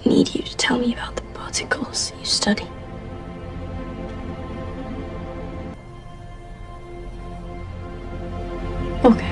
need you to tell me about the particles you study. Okay.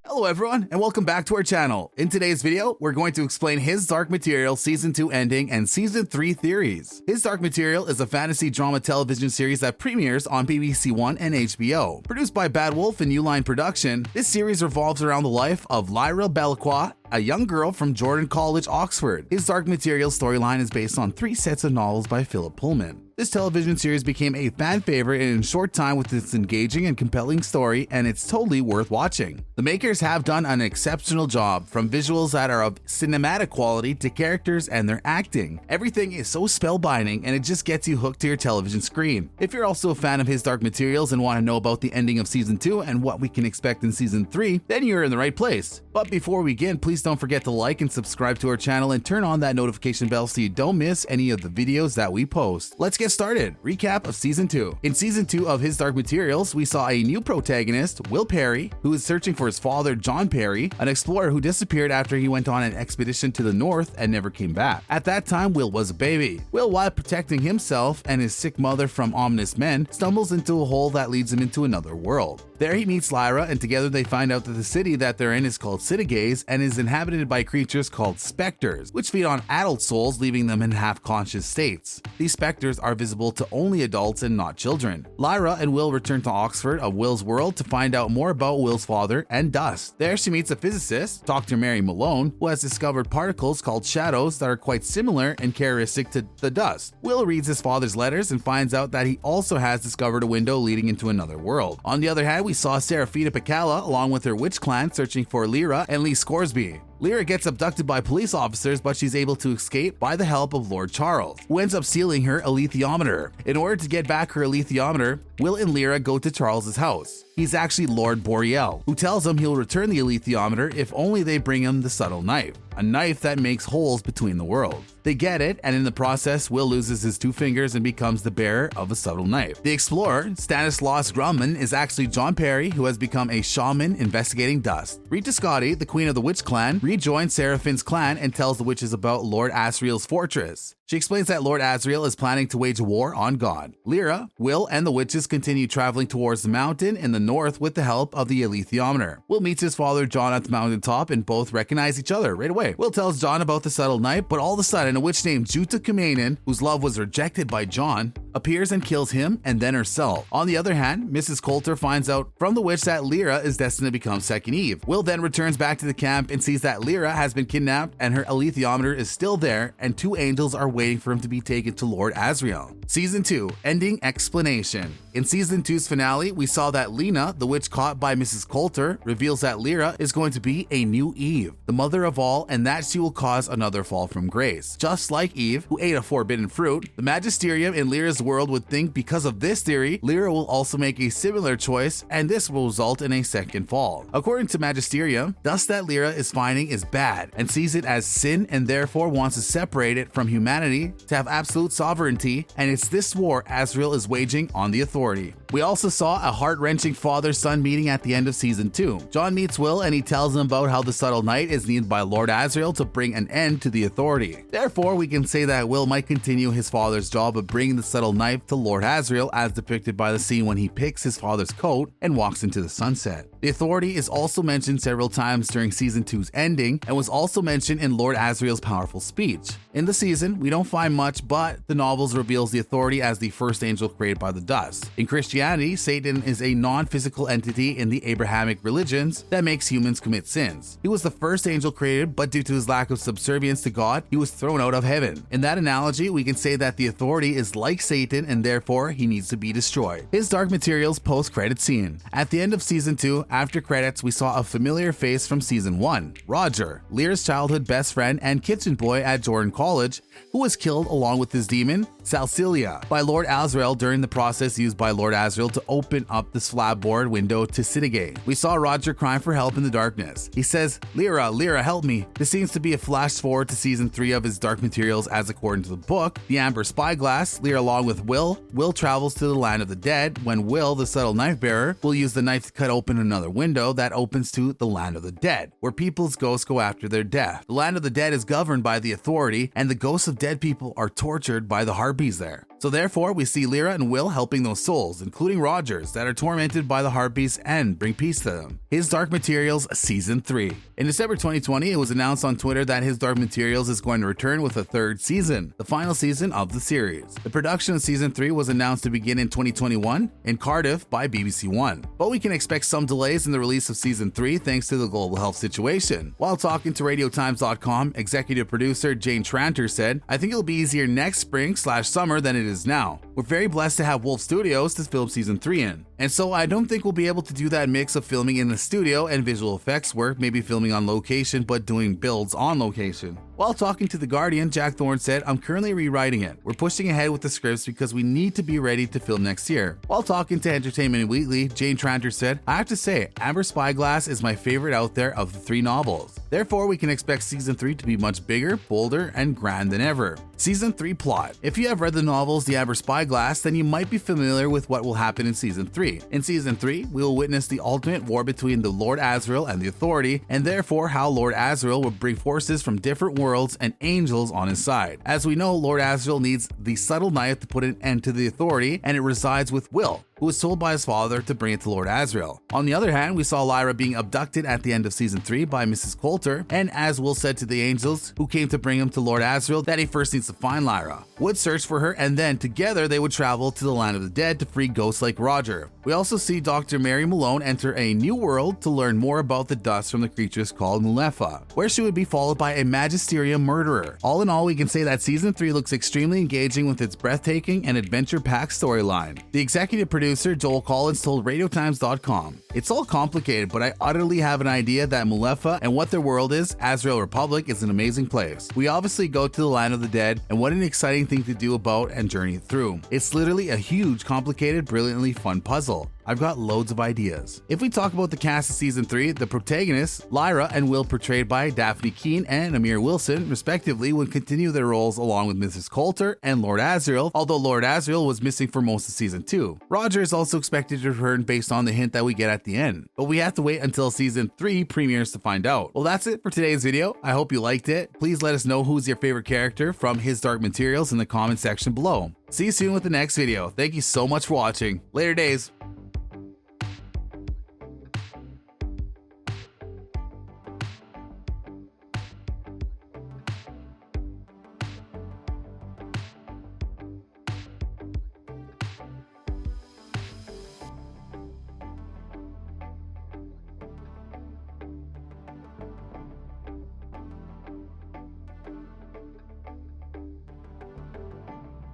Hello everyone, and welcome back to our channel. In today's video, we're going to explain His Dark Material Season 2 ending and Season 3 theories. His Dark Material is a fantasy drama television series that premieres on BBC One and HBO. Produced by Bad Wolf and Uline Production, this series revolves around the life of Lyra Bellecourt, a young girl from Jordan College, Oxford. His Dark Material storyline is based on 3 sets of novels by Philip Pullman. This television series became a fan favorite in a short time with its engaging and compelling story, and it's totally worth watching. The makers have done an exceptional job, from visuals that are of cinematic quality to characters and their acting. Everything is so spellbinding, and it just gets you hooked to your television screen. If you're also a fan of His Dark Materials and want to know about the ending of Season 2 and what we can expect in Season 3, then you're in the right place. But before we begin, please don't forget to like and subscribe to our channel and turn on that notification bell so you don't miss any of the videos that we post. Let's get started. Recap of Season 2. In Season 2 of His Dark Materials, we saw a new protagonist, Will Perry, who is searching for his father, John Perry, an explorer who disappeared after he went on an expedition to the north and never came back. At that time, Will was a baby. Will, while protecting himself and his sick mother from ominous men, stumbles into a hole that leads him into another world. There he meets Lyra, and together they find out that the city that they're in is called Citigaze and is inhabited by creatures called specters, which feed on adult souls, leaving them in half-conscious states. These specters are visible to only adults and not children. Lyra and Will return to Oxford, of Will's world, to find out more about Will's father and Dust. There she meets a physicist, Dr. Mary Malone, who has discovered particles called shadows that are quite similar and characteristic to the Dust. Will reads his father's letters and finds out that he also has discovered a window leading into another world. On the other hand, we saw Serafina Picala along with her witch clan searching for Lyra and Lee Scoresby. Lyra gets abducted by police officers, but she's able to escape by the help of Lord Charles, who ends up stealing her alethiometer. In order to get back her alethiometer, Will and Lyra go to Charles's house. He's actually Lord Boreal, who tells them he'll return the alethiometer if only they bring him the subtle knife, a knife that makes holes between the worlds. They get it, and in the process, Will loses his 2 fingers and becomes the bearer of a subtle knife. The explorer, Stanislaus Grumman, is actually John Perry, who has become a shaman investigating dust. Rita Scotti, the queen of the witch clan, rejoins Seraphine's clan and tells the witches about Lord Asriel's fortress. She explains that Lord Asriel is planning to wage war on God. Lyra, Will, and the witches continue traveling towards the mountain in the north with the help of the alethiometer. Will meets his father John at the mountaintop and both recognize each other right away. Will tells John about the subtle knife, but all of a sudden a witch named Juta Kamainen, whose love was rejected by John, appears and kills him and then herself. On the other hand, Mrs. Coulter finds out from the witch that Lyra is destined to become Second Eve. Will then returns back to the camp and sees that Lyra has been kidnapped and her alethiometer is still there, and 2 angels are waiting for him to be taken to Lord Asriel. Season 2, Ending Explanation. In Season 2's finale, we saw that Lena, the witch caught by Mrs. Coulter, reveals that Lyra is going to be a new Eve, the mother of all, and that she will cause another fall from grace. Just like Eve, who ate a forbidden fruit, the Magisterium in Lyra's world would think because of this theory, Lyra will also make a similar choice, and this will result in a second fall. According to Magisterium, dust that Lyra is finding is bad and sees it as sin, and therefore wants to separate it from humanity to have absolute sovereignty, and it's this war Asriel is waging on the authority. We also saw a heart-wrenching father-son meeting at the end of Season 2. John meets Will and he tells him about how the subtle knight is needed by Lord Asriel to bring an end to the authority. Therefore, we can say that Will might continue his father's job of bringing the subtle knife to Lord Asriel, as depicted by the scene when he picks his father's coat and walks into the sunset. The authority is also mentioned several times during Season 2's ending and was also mentioned in Lord Asriel's powerful speech. In the season, we don't find much, but the novels reveals the authority as the first angel created by the dust. In Christianity, Satan is a non-physical entity in the Abrahamic religions that makes humans commit sins. He was the first angel created, but due to his lack of subservience to God, he was thrown out of heaven. In that analogy, we can say that the authority is like Satan and therefore he needs to be destroyed. His Dark Materials post-credit scene. At the end of Season 2, after credits, we saw a familiar face from Season 1, Roger, Lyra's childhood best friend and kitchen boy at Jordan College, who was killed along with his demon, Salsilia by Lord Asriel during the process used by Lord Asriel to open up the slabboard window to Sidigay. We saw Roger crying for help in the darkness. He says, Lyra, Lyra, help me. This seems to be a flash forward to season 3 of his Dark Materials as according to the book. The Amber Spyglass, Lyra along with Will travels to the land of the dead when Will, the subtle knife bearer, will use the knife to cut open another window that opens to the land of the dead, where people's ghosts go after their death. The land of the dead is governed by the authority, and the ghosts of dead people are tortured by the harpies there. So therefore, we see Lyra and Will helping those souls, including Rogers, that are tormented by the harpies and bring peace to them. His Dark Materials Season 3. In December 2020, it was announced on Twitter that His Dark Materials is going to return with a 3rd season, the final season of the series. The production of Season 3 was announced to begin in 2021 in Cardiff by BBC One. But we can expect some delays in the release of Season 3 thanks to the global health situation. While talking to RadioTimes.com, executive producer Jane Tranter said, I think it'll be easier next spring/summer than it is now. We're very blessed to have Wolf Studios to film Season 3 in. And so I don't think we'll be able to do that mix of filming in the studio and visual effects work, maybe filming on location but doing builds on location. While talking to The Guardian, Jack Thorne said, I'm currently rewriting it. We're pushing ahead with the scripts because we need to be ready to film next year. While talking to Entertainment Weekly, Jane Tranter said, I have to say, Amber Spyglass is my favorite out there of the 3 novels. Therefore, we can expect Season 3 to be much bigger, bolder, and grand than ever. Season 3 plot. If you have read the novels The Amber Spyglass, then you might be familiar with what will happen in Season 3. In Season 3, we will witness the ultimate war between the Lord Asriel and the Authority, and therefore how Lord Asriel will bring forces from different worlds and angels on his side. As we know, Lord Asriel needs the subtle knife to put an end to the Authority, and it resides with Will, who was told by his father to bring it to Lord Asriel. On the other hand, we saw Lyra being abducted at the end of Season 3 by Mrs. Coulter, and as Will said to the angels who came to bring him to Lord Asriel that he first needs to find Lyra, would search for her, and then together they would travel to the land of the dead to free ghosts like Roger. We also see Dr. Mary Malone enter a new world to learn more about the dust from the creatures called Mulefa, where she would be followed by a Magisterium murderer. All in all, we can say that Season 3 looks extremely engaging with its breathtaking and adventure-packed storyline. The executive producer Joel Collins told RadioTimes.com, it's all complicated, but I utterly have an idea that Mulefa and what their world is, Asriel Republic, is an amazing place. We obviously go to the land of the dead, and what an exciting thing to do about and journey through. It's literally a huge, complicated, brilliantly fun puzzle. I've got loads of ideas. If we talk about the cast of Season 3, the protagonists, Lyra and Will, portrayed by Daphne Keane and Amir Wilson, respectively, would continue their roles along with Mrs. Coulter and Lord Asriel, although Lord Asriel was missing for most of Season 2. Roger is also expected to return based on the hint that we get at the end, but we have to wait until Season 3 premieres to find out. Well, that's it for today's video. I hope you liked it. Please let us know who's your favorite character from His Dark Materials in the comment section below. See you soon with the next video. Thank you so much for watching. Later days.